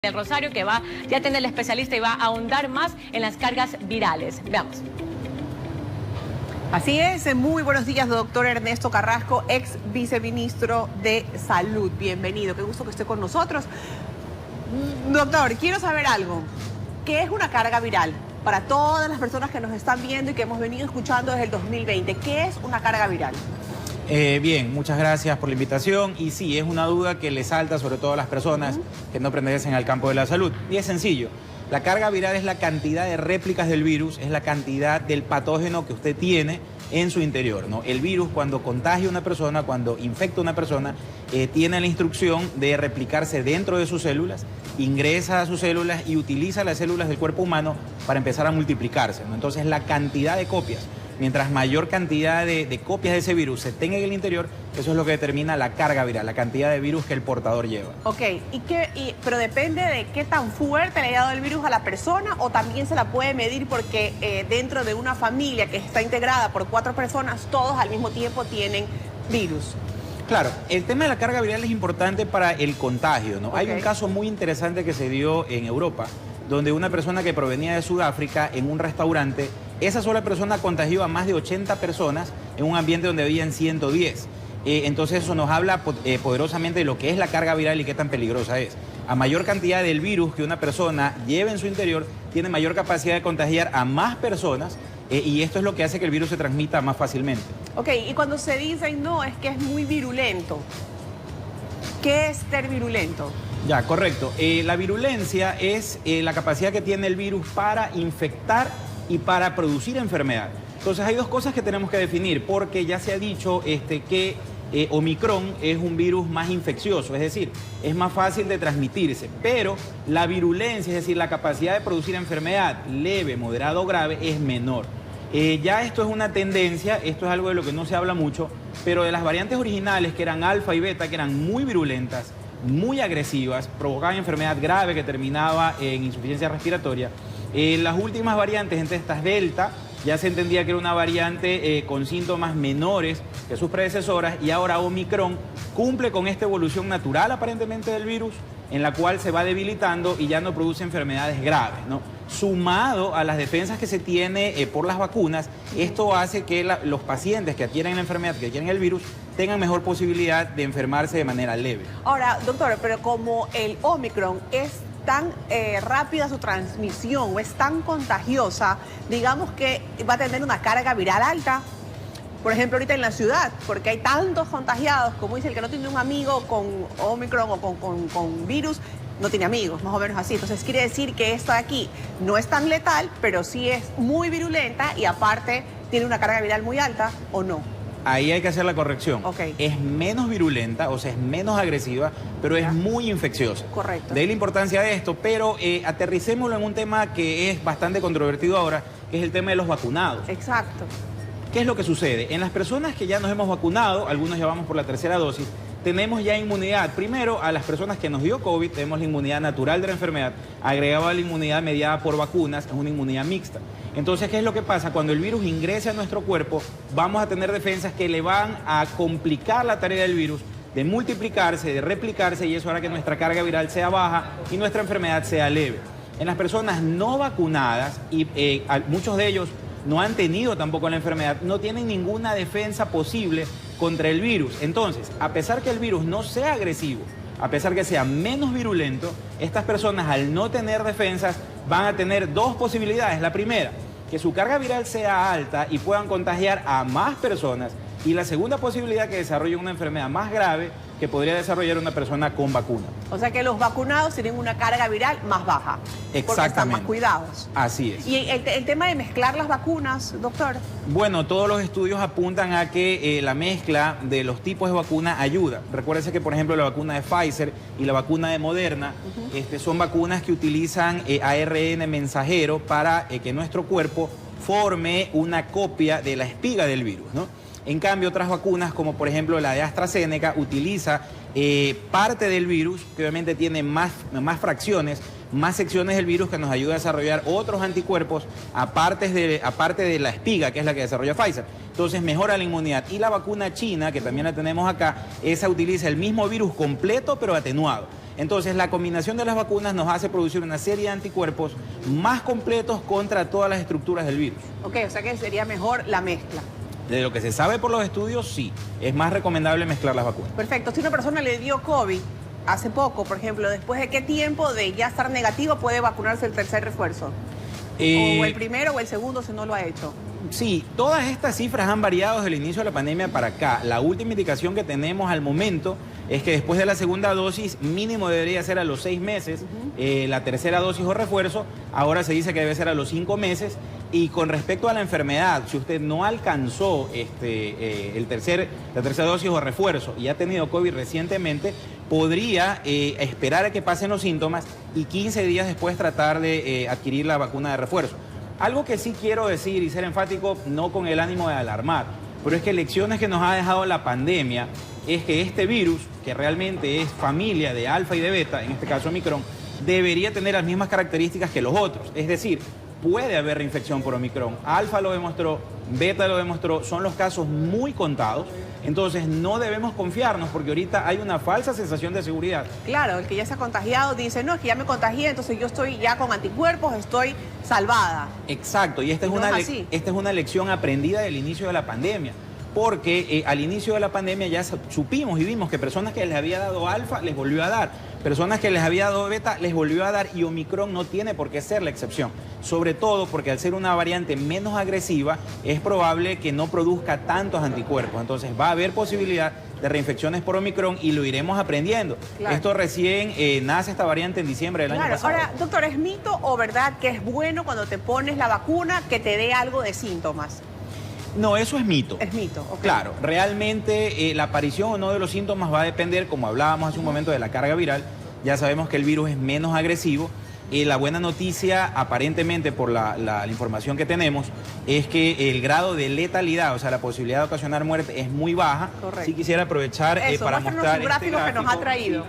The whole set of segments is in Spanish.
del Rosario, que va ya a tener el especialista y va a ahondar más en las cargas virales. Veamos. Así es, muy buenos días, doctor Ernesto Carrasco, ex viceministro de Salud. Bienvenido, qué gusto que esté con nosotros. Doctor, quiero saber algo. ¿Qué es una carga viral? Para todas las personas que nos están viendo y que hemos venido escuchando desde el 2020, ¿qué es una carga viral? Bien, muchas gracias por la invitación. Y sí, es una duda que le salta sobre todo a las personas que no pertenecen al campo de la salud. Y es sencillo. La carga viral es la cantidad de réplicas del virus, es la cantidad del patógeno que usted tiene en su interior, ¿no? El virus, cuando contagia a una persona, cuando infecta a una persona, tiene la instrucción de replicarse dentro de sus células, ingresa a sus células y utiliza las células del cuerpo humano para empezar a multiplicarse, ¿no? Entonces, la cantidad de copias, mientras mayor cantidad de copias de ese virus se tenga en el interior, eso es lo que determina la carga viral, la cantidad de virus que el portador lleva. Ok, pero depende de qué tan fuerte le haya dado el virus a la persona, o también se la puede medir porque dentro de una familia que está integrada por 4 personas, todos al mismo tiempo tienen virus. Claro, el tema de la carga viral es importante para el contagio, ¿no? Okay. Hay un caso muy interesante que se dio en Europa, donde una persona que provenía de Sudáfrica en un restaurante, esa sola persona contagió a más de 80 personas en un ambiente donde habían 110. Entonces eso nos habla poderosamente de lo que es la carga viral y qué tan peligrosa es. A mayor cantidad del virus que una persona lleve en su interior, tiene mayor capacidad de contagiar a más personas, y esto es lo que hace que el virus se transmita más fácilmente. Ok, y cuando se dice, no, es que es muy virulento, ¿qué es ser virulento? Ya, correcto. La virulencia es la capacidad que tiene el virus para infectar y para producir enfermedad. Entonces hay dos cosas que tenemos que definir, porque ya se ha dicho que Omicron es un virus más infeccioso, es decir, es más fácil de transmitirse, pero la virulencia, es decir, la capacidad de producir enfermedad leve, moderada o grave, es menor. Ya esto es una tendencia, esto es algo de lo que no se habla mucho, pero de las variantes originales, que eran alfa y beta, que eran muy virulentas, muy agresivas, provocaban enfermedad grave que terminaba en insuficiencia respiratoria. Las últimas variantes, entre estas delta, ya se entendía que era una variante con síntomas menores que sus predecesoras, y ahora Omicron cumple con esta evolución natural aparentemente del virus, en la cual se va debilitando y ya no produce enfermedades graves, ¿no? Sumado a las defensas que se tiene por las vacunas, esto hace que los pacientes que adquieren la enfermedad, que adquieren el virus, tengan mejor posibilidad de enfermarse de manera leve. Ahora, doctor, pero como el Omicron es tan rápida su transmisión, o es tan contagiosa, digamos que va a tener una carga viral alta. Por ejemplo, ahorita en la ciudad, porque hay tantos contagiados, como dice, el que no tiene un amigo con Omicron o con virus, no tiene amigos, más o menos así. Entonces quiere decir que esta de aquí no es tan letal, pero sí es muy virulenta y aparte tiene una carga viral muy alta, ¿o no? Ahí hay que hacer la corrección. Okay. Es menos virulenta, o sea, es menos agresiva, pero es muy infecciosa. Correcto. De ahí la importancia de esto, pero aterricémoslo en un tema que es bastante controvertido ahora, que es el tema de los vacunados. Exacto. ¿Qué es lo que sucede? En las personas que ya nos hemos vacunado, algunos ya vamos por la tercera dosis, tenemos ya inmunidad. Primero, a las personas que nos dio COVID, tenemos la inmunidad natural de la enfermedad, agregado a la inmunidad mediada por vacunas, es una inmunidad mixta. Entonces, ¿qué es lo que pasa? Cuando el virus ingrese a nuestro cuerpo, vamos a tener defensas que le van a complicar la tarea del virus de multiplicarse, de replicarse, y eso hará que nuestra carga viral sea baja y nuestra enfermedad sea leve. En las personas no vacunadas, y muchos de ellos no han tenido tampoco la enfermedad, no tienen ninguna defensa posible contra el virus. Entonces, a pesar que el virus no sea agresivo, a pesar que sea menos virulento, estas personas, al no tener defensas, van a tener dos posibilidades. La primera, que su carga viral sea alta y puedan contagiar a más personas. Y la segunda posibilidad, que desarrolle una enfermedad más grave que podría desarrollar una persona con vacuna. O sea que los vacunados tienen una carga viral más baja. Exactamente. Porque están más cuidados. Así es. Y el tema de mezclar las vacunas, doctor. Bueno, todos los estudios apuntan a que la mezcla de los tipos de vacuna ayuda. Recuérdense que, por ejemplo, la vacuna de Pfizer y la vacuna de Moderna son vacunas que utilizan ARN mensajero para que nuestro cuerpo forme una copia de la espiga del virus, ¿no? En cambio, otras vacunas, como por ejemplo la de AstraZeneca, utiliza parte del virus, que obviamente tiene más fracciones, más secciones del virus, que nos ayuda a desarrollar otros anticuerpos aparte de la espiga, que es la que desarrolla Pfizer. Entonces mejora la inmunidad. Y la vacuna china, que también la tenemos acá, esa utiliza el mismo virus completo pero atenuado. Entonces, la combinación de las vacunas nos hace producir una serie de anticuerpos más completos contra todas las estructuras del virus. Ok, o sea que sería mejor la mezcla. De lo que se sabe por los estudios, sí, es más recomendable mezclar las vacunas. Perfecto. Si una persona le dio COVID hace poco, por ejemplo, ¿después de qué tiempo de ya estar negativo puede vacunarse el tercer refuerzo? O el primero o el segundo si no lo ha hecho. Sí, todas estas cifras han variado desde el inicio de la pandemia para acá. La última indicación que tenemos al momento es que después de la segunda dosis, mínimo debería ser a los 6 meses, la tercera dosis o refuerzo, ahora se dice que debe ser a los 5 meses. Y con respecto a la enfermedad, si usted no alcanzó la tercera dosis o refuerzo y ha tenido COVID recientemente, podría esperar a que pasen los síntomas y 15 días después tratar de adquirir la vacuna de refuerzo. Algo que sí quiero decir y ser enfático, no con el ánimo de alarmar, pero es que lecciones que nos ha dejado la pandemia es que este virus, que realmente es familia de alfa y de beta, en este caso Omicron, debería tener las mismas características que los otros. Es decir, puede haber reinfección por Omicron. Alfa lo demostró, beta lo demostró, son los casos muy contados. Entonces no debemos confiarnos porque ahorita hay una falsa sensación de seguridad. Claro, el que ya se ha contagiado dice, no, es que ya me contagié, entonces yo estoy ya con anticuerpos, estoy salvada. Exacto, y esta es una lección aprendida del inicio de la pandemia. Porque al inicio de la pandemia ya supimos y vimos que personas que les había dado alfa les volvió a dar, personas que les había dado beta les volvió a dar y Omicron no tiene por qué ser la excepción. Sobre todo porque al ser una variante menos agresiva es probable que no produzca tantos anticuerpos. Entonces va a haber posibilidad de reinfecciones por Omicron y lo iremos aprendiendo. Claro. Esto recién nace esta variante en diciembre del año pasado. Ahora, doctor, ¿es mito o verdad que es bueno cuando te pones la vacuna que te dé algo de síntomas? No, eso es mito. Es mito, ok. Claro, realmente la aparición o no de los síntomas va a depender, como hablábamos hace un momento, de la carga viral. Ya sabemos que el virus es menos agresivo. La buena noticia, aparentemente por la información que tenemos, es que el grado de letalidad, o sea, la posibilidad de ocasionar muerte es muy baja. Correcto. Sí quisiera aprovechar para mostrar un gráfico que nos ha traído.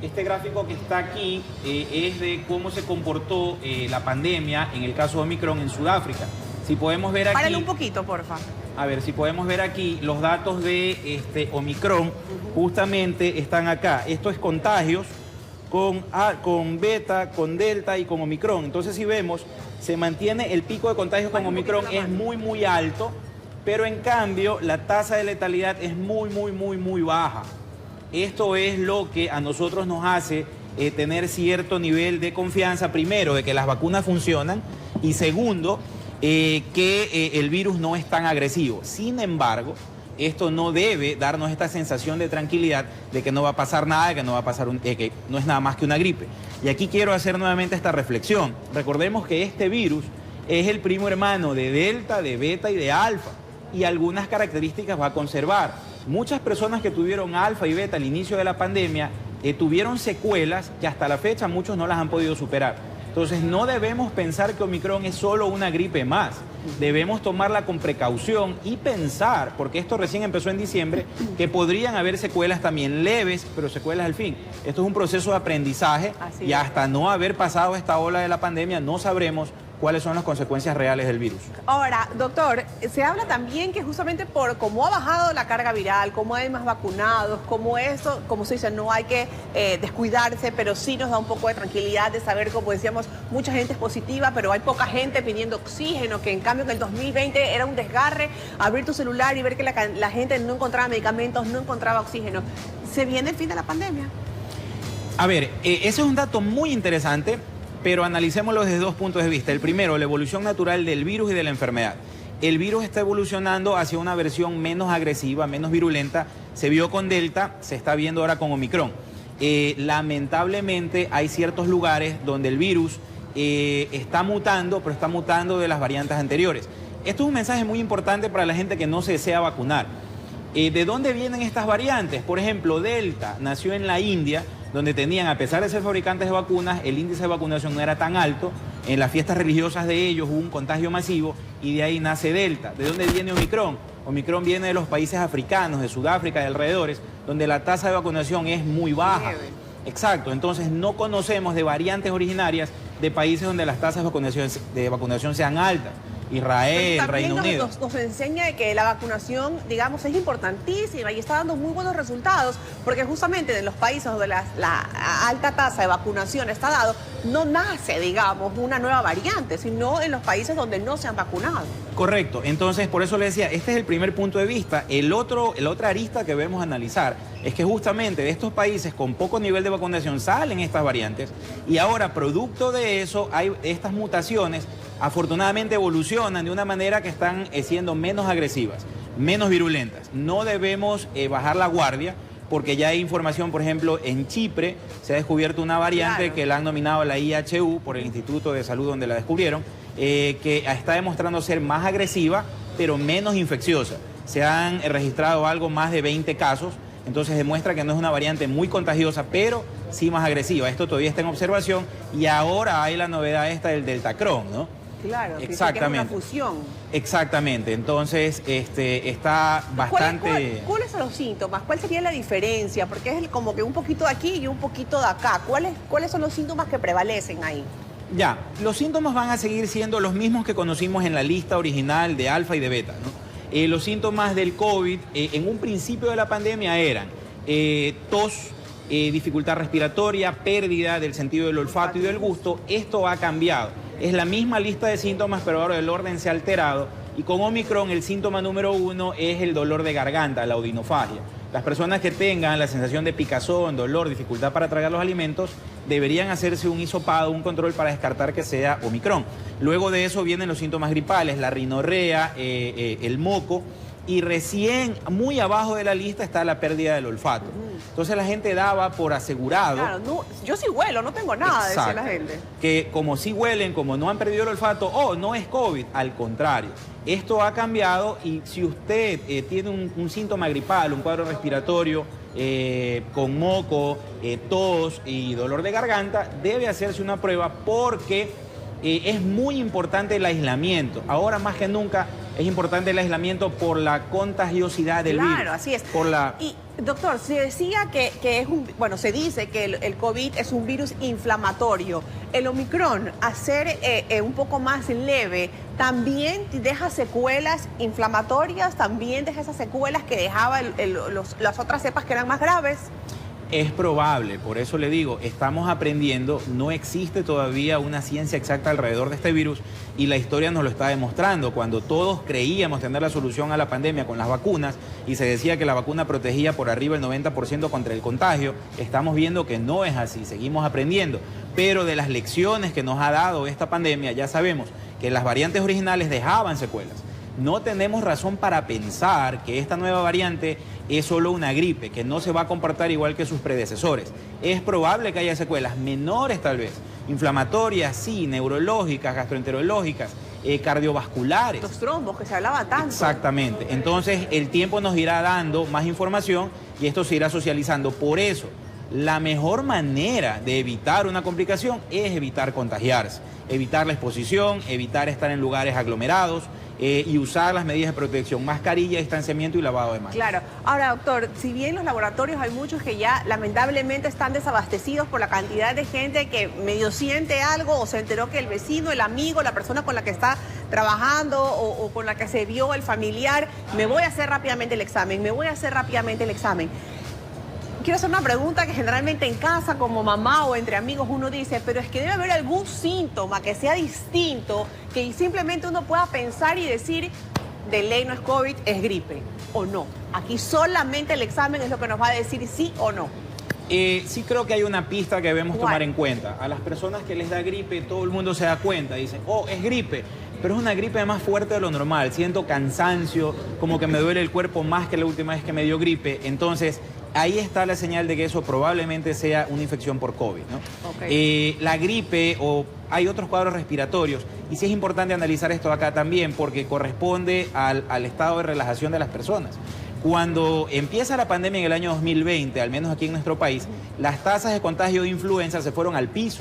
Este gráfico que está aquí es de cómo se comportó la pandemia en el caso de Omicron en Sudáfrica. Si podemos ver aquí... Párale un poquito, porfa. A ver, si podemos ver aquí, los datos de Omicron justamente están acá. Esto es contagios con beta, con delta y con Omicron. Entonces, si vemos, se mantiene el pico de contagios con Omicron, es muy, muy alto, pero en cambio la tasa de letalidad es muy, muy, muy, muy baja. Esto es lo que a nosotros nos hace tener cierto nivel de confianza, primero, de que las vacunas funcionan, y segundo, que el virus no es tan agresivo. Sin embargo, esto no debe darnos esta sensación de tranquilidad de que no va a pasar nada, de que no va a pasar que no es nada más que una gripe. Y aquí quiero hacer nuevamente esta reflexión. Recordemos que este virus es el primo hermano de delta, de beta y de alfa, y algunas características va a conservar. Muchas personas que tuvieron alfa y beta al inicio de la pandemia tuvieron secuelas que hasta la fecha muchos no las han podido superar. Entonces no debemos pensar que Omicron es solo una gripe más. Debemos tomarla con precaución y pensar, porque esto recién empezó en diciembre, que podrían haber secuelas también leves, pero secuelas al fin. Esto es un proceso de aprendizaje y hasta no haber pasado esta ola de la pandemia no sabremos cuáles son las consecuencias reales del virus. Ahora, doctor, se habla también que justamente por cómo ha bajado la carga viral, cómo hay más vacunados, como eso, como se dice, no hay que descuidarse, pero sí nos da un poco de tranquilidad de saber, como decíamos, mucha gente es positiva, pero hay poca gente pidiendo oxígeno, que en cambio en el 2020 era un desgarre abrir tu celular y ver que la gente no encontraba medicamentos, no encontraba oxígeno. ¿Se viene el fin de la pandemia? A ver, ese es un dato muy interesante, pero analicémoslo desde dos puntos de vista. El primero, la evolución natural del virus y de la enfermedad. El virus está evolucionando hacia una versión menos agresiva, menos virulenta. Se vio con Delta, se está viendo ahora con Omicron. Lamentablemente hay ciertos lugares donde el virus está mutando, pero está mutando de las variantes anteriores. Esto es un mensaje muy importante para la gente que no se desea vacunar. ¿De dónde vienen estas variantes? Por ejemplo, Delta nació en la India, donde tenían, a pesar de ser fabricantes de vacunas, el índice de vacunación no era tan alto. En las fiestas religiosas de ellos hubo un contagio masivo y de ahí nace Delta. ¿De dónde viene Omicron? Omicron viene de los países africanos, de Sudáfrica, de alrededores, donde la tasa de vacunación es muy baja. Exacto, entonces no conocemos de variantes originarias de países donde las tasas de vacunación sean altas. Israel, Pero también Reino Unido. nos enseña de que la vacunación, digamos, es importantísima y está dando muy buenos resultados, porque justamente en los países donde la alta tasa de vacunación está dado, no nace, digamos, una nueva variante, sino en los países donde no se han vacunado. Correcto, entonces por eso le decía, este es el primer punto de vista. La otra arista que debemos analizar es que justamente de estos países con poco nivel de vacunación salen estas variantes y ahora producto de eso hay estas mutaciones, afortunadamente evolucionan de una manera que están siendo menos agresivas, menos virulentas. No debemos bajar la guardia porque ya hay información, por ejemplo, en Chipre se ha descubierto una variante que la han nominado la IHU por el Instituto de Salud donde la descubrieron, que está demostrando ser más agresiva, pero menos infecciosa. Se han registrado algo más de 20 casos, entonces demuestra que no es una variante muy contagiosa, pero sí más agresiva. Esto todavía está en observación y ahora hay la novedad esta del Deltacron, ¿no? Claro, exactamente. Que es una fusión. Exactamente, entonces está bastante... ¿Cuáles son los síntomas? ¿Cuál sería la diferencia? Porque es como que un poquito de aquí y un poquito de acá. ¿Cuáles son los síntomas que prevalecen ahí? Ya, los síntomas van a seguir siendo los mismos que conocimos en la lista original de alfa y de beta, ¿no? Los síntomas del COVID en un principio de la pandemia eran tos, dificultad respiratoria, pérdida del sentido del olfato y del gusto. Esto ha cambiado. Es la misma lista de síntomas, pero ahora el orden se ha alterado. Y con Omicron el síntoma número 1 es el dolor de garganta, la odinofagia. Las personas que tengan la sensación de picazón, dolor, dificultad para tragar los alimentos, deberían hacerse un hisopado, un control para descartar que sea Omicron. Luego de eso vienen los síntomas gripales, la rinorrea, el moco, y recién muy abajo de la lista está la pérdida del olfato. Entonces la gente daba por asegurado... Claro, no, yo sí huelo, no tengo nada, decía la gente. Que como sí huelen, como no han perdido el olfato, no es COVID, al contrario. Esto ha cambiado y si usted tiene un síntoma gripal, un cuadro respiratorio, con moco, tos y dolor de garganta, debe hacerse una prueba porque es muy importante el aislamiento. Ahora más que nunca es importante el aislamiento por la contagiosidad del virus. Claro, así es. Por Y, doctor, se decía que es se dice que el COVID es un virus inflamatorio. El Omicron, a ser un poco más leve, ¿también deja secuelas inflamatorias? ¿También deja esas secuelas que dejaba las otras cepas que eran más graves? Es probable, por eso le digo, estamos aprendiendo, no existe todavía una ciencia exacta alrededor de este virus y la historia nos lo está demostrando. Cuando todos creíamos tener la solución a la pandemia con las vacunas y se decía que la vacuna protegía por arriba el 90% contra el contagio, estamos viendo que no es así, seguimos aprendiendo. Pero de las lecciones que nos ha dado esta pandemia ya sabemos que las variantes originales dejaban secuelas. No tenemos razón para pensar que esta nueva variante es solo una gripe, que no se va a comportar igual que sus predecesores. Es probable que haya secuelas menores tal vez, inflamatorias, sí, neurológicas, gastroenterológicas, cardiovasculares. Los trombos, que se hablaba tanto. Exactamente. Entonces el tiempo nos irá dando más información y esto se irá socializando. Por eso, la mejor manera de evitar una complicación es evitar contagiarse, evitar la exposición, evitar estar en lugares aglomerados, y usar las medidas de protección, mascarilla, distanciamiento y lavado de manos. Claro. Ahora, doctor, si bien los laboratorios hay muchos que ya lamentablemente están desabastecidos por la cantidad de gente que medio siente algo o se enteró que el vecino, el amigo, la persona con la que está trabajando o con la que se vio el familiar, me voy a hacer rápidamente el examen, Quiero hacer una pregunta que generalmente en casa, como mamá o entre amigos, uno dice, pero es que debe haber algún síntoma que sea distinto, que simplemente uno pueda pensar y decir, de ley no es COVID, es gripe, o no. Aquí solamente el examen es lo que nos va a decir sí o no. Sí creo que hay una pista que debemos tomar en cuenta. A las personas que les da gripe, todo el mundo se da cuenta, dicen, es gripe. Pero es una gripe más fuerte de lo normal, siento cansancio, como que me duele el cuerpo más que la última vez que me dio gripe. Entonces, ahí está la señal de que eso probablemente sea una infección por COVID, ¿no? Okay. La gripe o hay otros cuadros respiratorios, y sí es importante analizar esto acá también porque corresponde al estado de relajación de las personas. Cuando empieza la pandemia en el año 2020, al menos aquí en nuestro país, las tasas de contagio de influenza se fueron al piso.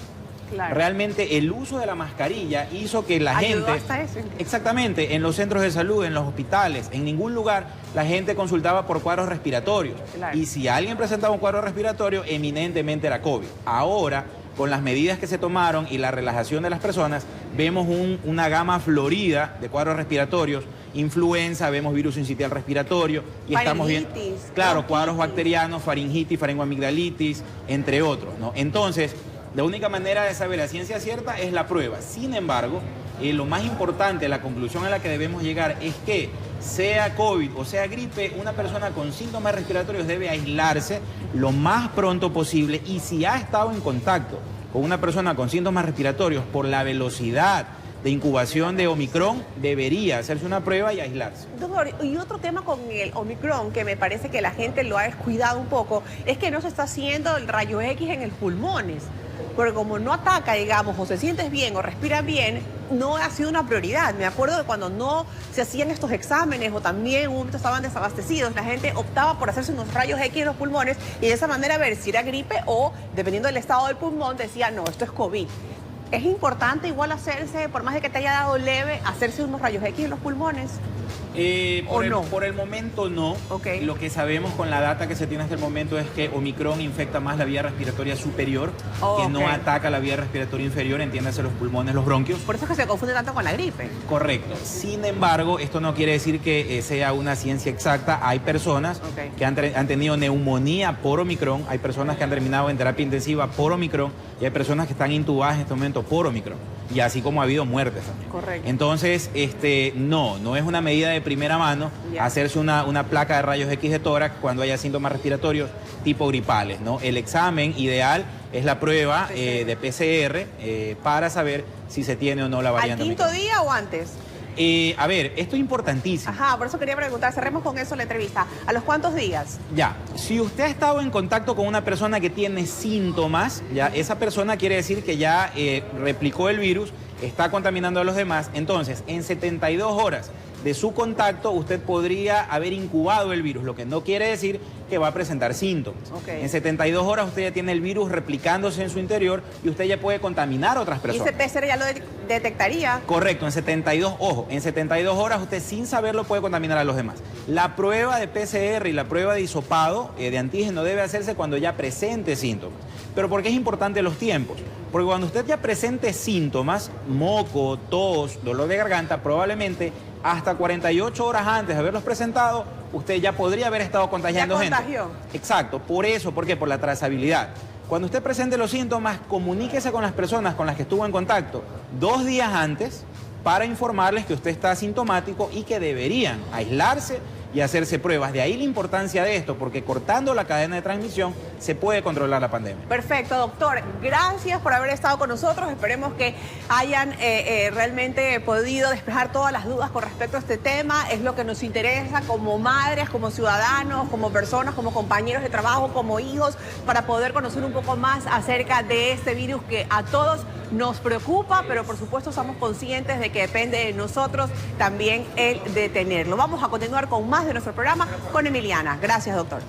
Claro. Realmente el uso de la mascarilla hizo que la gente... Hasta eso. Exactamente, en los centros de salud, en los hospitales, en ningún lugar la gente consultaba por cuadros respiratorios. Claro. Y si alguien presentaba un cuadro respiratorio, eminentemente era COVID. Ahora con las medidas que se tomaron y la relajación de las personas, vemos una gama florida de cuadros respiratorios, influenza, vemos virus sincitial respiratorio y estamos viendo, claro, cuadros bacterianos, faringitis, faringoamigdalitis, entre otros, ¿no? Entonces, la única manera de saber a ciencia cierta es la prueba. Sin embargo, lo más importante, la conclusión a la que debemos llegar es que sea COVID o sea gripe, una persona con síntomas respiratorios debe aislarse lo más pronto posible y si ha estado en contacto con una persona con síntomas respiratorios por la velocidad de incubación de Omicron, debería hacerse una prueba y aislarse. Doctor, y otro tema con el Omicron que me parece que la gente lo ha descuidado un poco, es que no se está haciendo el rayo X en los pulmones. Porque como no ataca, digamos, o se sientes bien o respiras bien, no ha sido una prioridad. Me acuerdo de cuando no se hacían estos exámenes o también un momento estaban desabastecidos, la gente optaba por hacerse unos rayos X en los pulmones y de esa manera ver si era gripe o, dependiendo del estado del pulmón, decía, no, esto es COVID. Es importante igual hacerse, por más de que te haya dado leve, hacerse unos rayos X en los pulmones. Por el momento no. Okay. Lo que sabemos con la data que se tiene hasta el momento es que Omicron infecta más la vía respiratoria superior, que no ataca la vía respiratoria inferior, entiéndase los pulmones, los bronquios. Por eso es que se confunde tanto con la gripe. Correcto. Sin embargo, esto no quiere decir que sea una ciencia exacta. Hay personas que han tenido neumonía por Omicron, hay personas que han terminado en terapia intensiva por Omicron y hay personas que están intubadas en este momento por Omicron. Y así como ha habido muertes también. Correcto. Entonces, no es una medida de primera mano hacerse una placa de rayos X de tórax cuando haya síntomas respiratorios tipo gripales, ¿no? El examen ideal es la prueba de PCR para saber si se tiene o no la variante. ¿Al quinto día o antes? A ver, esto es importantísimo. Ajá, por eso quería preguntar, cerremos con eso la entrevista. ¿A los cuántos días? Ya, si usted ha estado en contacto con una persona que tiene síntomas, ya esa persona quiere decir que ya replicó el virus, está contaminando a los demás, entonces en 72 horas de su contacto usted podría haber incubado el virus, lo que no quiere decir que va a presentar síntomas. En 72 horas usted ya tiene el virus replicándose en su interior y usted ya puede contaminar a otras personas. ¿Y ese PCR ya lo detectaría? Correcto, en 72 horas usted sin saberlo puede contaminar a los demás. La prueba de PCR y la prueba de hisopado de antígeno debe hacerse cuando ya presente síntomas. Pero ¿por qué es importante los tiempos? Porque cuando usted ya presente síntomas, moco, tos, dolor de garganta, probablemente hasta 48 horas antes de haberlos presentado, usted ya podría haber estado contagiando gente. Exacto, por eso, ¿por qué? Por la trazabilidad. Cuando usted presente los síntomas, comuníquese con las personas con las que estuvo en contacto 2 días antes para informarles que usted está asintomático y que deberían aislarse y hacerse pruebas. De ahí la importancia de esto, porque cortando la cadena de transmisión se puede controlar la pandemia. Perfecto, doctor. Gracias por haber estado con nosotros. Esperemos que hayan realmente podido despejar todas las dudas con respecto a este tema. Es lo que nos interesa como madres, como ciudadanos, como personas, como compañeros de trabajo, como hijos, para poder conocer un poco más acerca de este virus que a todos nos preocupa, pero por supuesto somos conscientes de que depende de nosotros también el detenerlo. Vamos a continuar con más de nuestro programa con Emiliana. Gracias, doctor.